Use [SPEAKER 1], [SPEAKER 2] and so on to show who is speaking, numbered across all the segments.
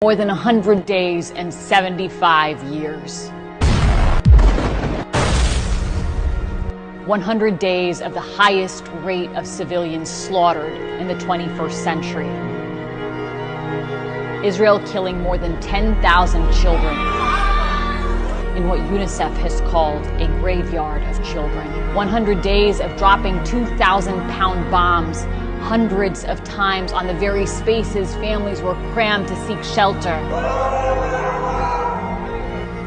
[SPEAKER 1] More than 100 days and 75 years. 100 days of the highest rate of civilians slaughtered in the 21st century. Israel killing more than 10,000 children in what UNICEF has called a graveyard of children. 100 days of dropping 2,000-pound bombs hundreds of times on the very spaces families were crammed to seek shelter,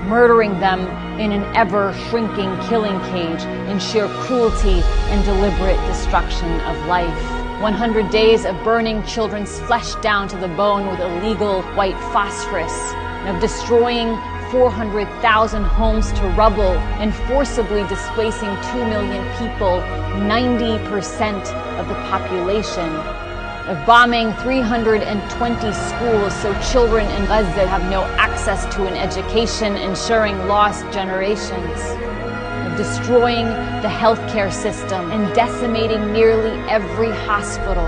[SPEAKER 1] murdering them in an ever-shrinking killing cage in sheer cruelty and deliberate destruction of life. 100 days of burning children's flesh down to the bone with illegal white phosphorus, and of destroying 400,000 homes to rubble and forcibly displacing 2 million people, 90% of the population, of bombing 320 schools so children in Gaza have no access to an education, ensuring lost generations, of destroying the healthcare system and decimating nearly every hospital,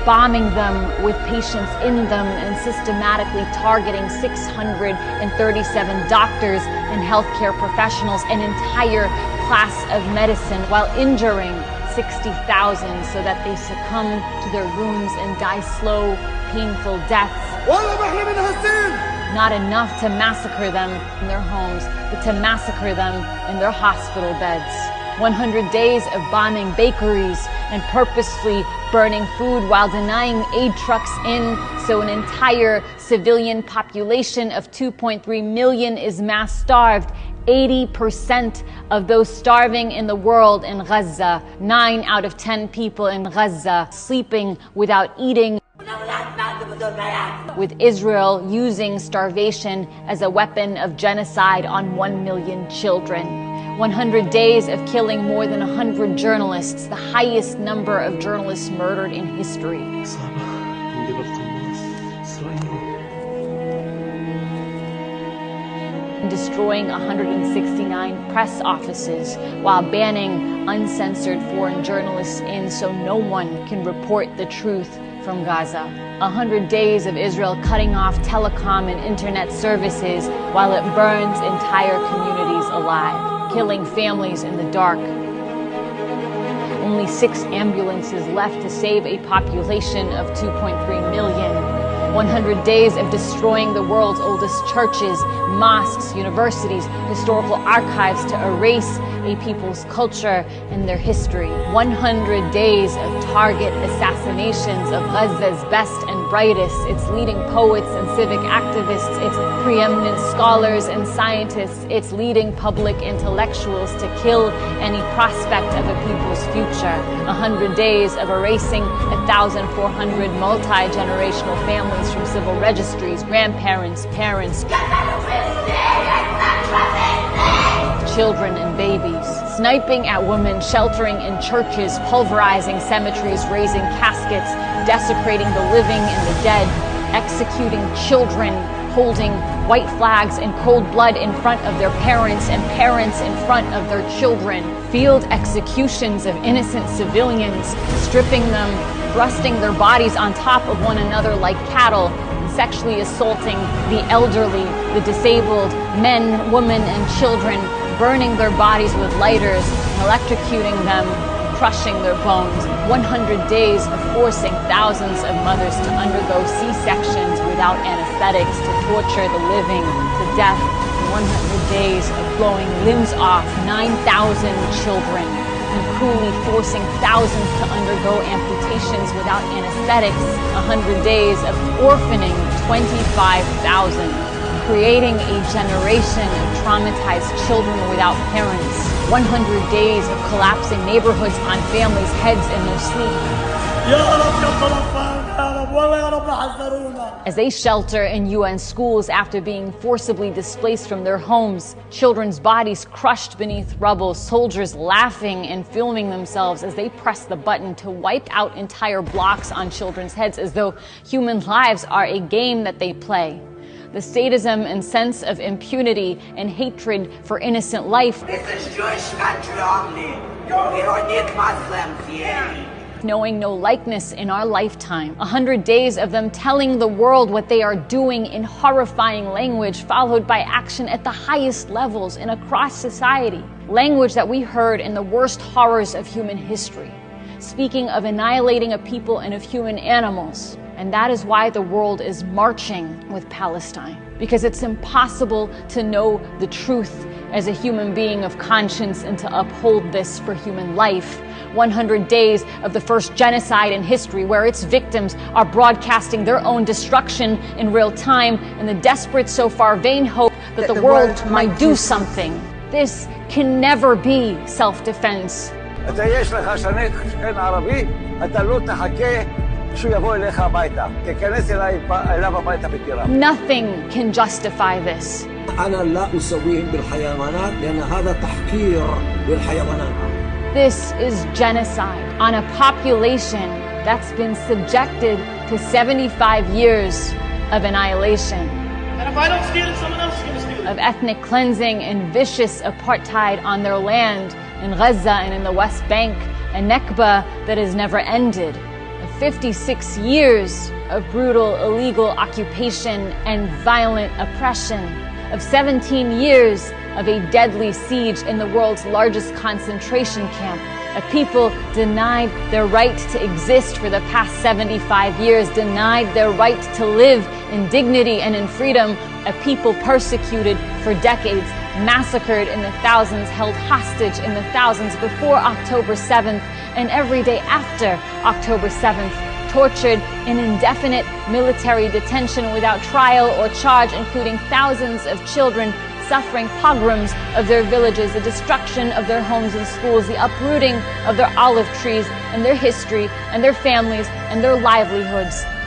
[SPEAKER 1] bombing them with patients in them and systematically targeting 637 doctors and healthcare professionals, an entire class of medicine, while injuring 60,000 so that they succumb to their wounds and die slow, painful deaths. Not enough to massacre them in their homes, but to massacre them in their hospital beds. 100 days of bombing bakeries and purposefully burning food while denying aid trucks in, so an entire civilian population of 2.3 million is mass starved. 80% of those starving in the world in Gaza, 9 out of 10 people in Gaza sleeping without eating, with Israel using starvation as a weapon of genocide on 1 million children. 100 days of killing more than 100 journalists, the highest number of journalists murdered in history. Destroying 169 press offices while banning uncensored foreign journalists in so no one can report the truth from Gaza. 100 days of Israel cutting off telecom and internet services while it burns entire communities alive, killing families in the dark. Only 6 ambulances left to save a population of 2.3 million. 100 days of destroying the world's oldest churches, mosques, universities, historical archives to erase a people's culture and their history. 100 days of target assassinations of Gaza's best and brightest, its leading poets and civic activists, its preeminent scholars and scientists, its leading public intellectuals, to kill any prospect of a people's future. 100 days of erasing 1,400 multi-generational families from civil registries, grandparents, parents, children and babies, sniping at women sheltering in churches, pulverizing cemeteries, raising caskets, desecrating the living and the dead, executing children, holding white flags in cold blood in front of their parents and parents in front of their children, field executions of innocent civilians, stripping them, thrusting their bodies on top of one another like cattle, sexually assaulting the elderly, the disabled, men, women, and children, burning their bodies with lighters, electrocuting them, crushing their bones. 100 days of forcing thousands of mothers to undergo C-sections without anesthetics, to torture the living to death. 100 days of blowing limbs off 9,000 children, and cruelly forcing thousands to undergo amputations without anesthetics. 100 days of orphaning 25,000, creating a generation of traumatized children without parents. 100 days of collapsing neighborhoods on families' heads in their sleep, as they shelter in UN schools after being forcibly displaced from their homes, children's bodies crushed beneath rubble, soldiers laughing and filming themselves as they press the button to wipe out entire blocks on children's heads, as though human lives are a game that they play. The sadism and sense of impunity and hatred for innocent life like, knowing no likeness in our lifetime. 100 days of them telling the world what they are doing in horrifying language, followed by action at the highest levels and across society. Language that we heard in the worst horrors of human history, speaking of annihilating a people and of human animals. And that is why the world is marching with Palestine, because it's impossible to know the truth as a human being of conscience and to uphold this for human life. 100 days of the first genocide in history, where its victims are broadcasting their own destruction in real time in the desperate, so far vain hope that the world might do something. This can never be self-defense.
[SPEAKER 2] אתה יש לך שכן ערבי, אתה לא תחכה שהוא יבוא אליך הביתה. תיכנס אליו הביתה בטירה.
[SPEAKER 1] Nothing can justify this.
[SPEAKER 3] أنا لا أسويهم بالحيوانات لأن هذا تحقير للحيوانات.
[SPEAKER 1] This is genocide on a population that's been subjected to 75 years of annihilation,
[SPEAKER 4] And if I don't steal it, someone else is going to steal it.
[SPEAKER 1] of ethnic cleansing and vicious apartheid on their land in Gaza and in the West Bank, a Nakba that has never ended, of 56 years of brutal illegal occupation and violent oppression, of 17 years of a deadly siege in the world's largest concentration camp, a people denied their right to exist for the past 75 years, denied their right to live in dignity and in freedom, a people persecuted for decades, massacred in the thousands, held hostage in the thousands before October 7th and every day after October 7th, tortured in indefinite military detention without trial or charge, including thousands of children suffering pogroms of their villages, the destruction of their homes and schools, the uprooting of their olive trees and their history and their families and their livelihoods.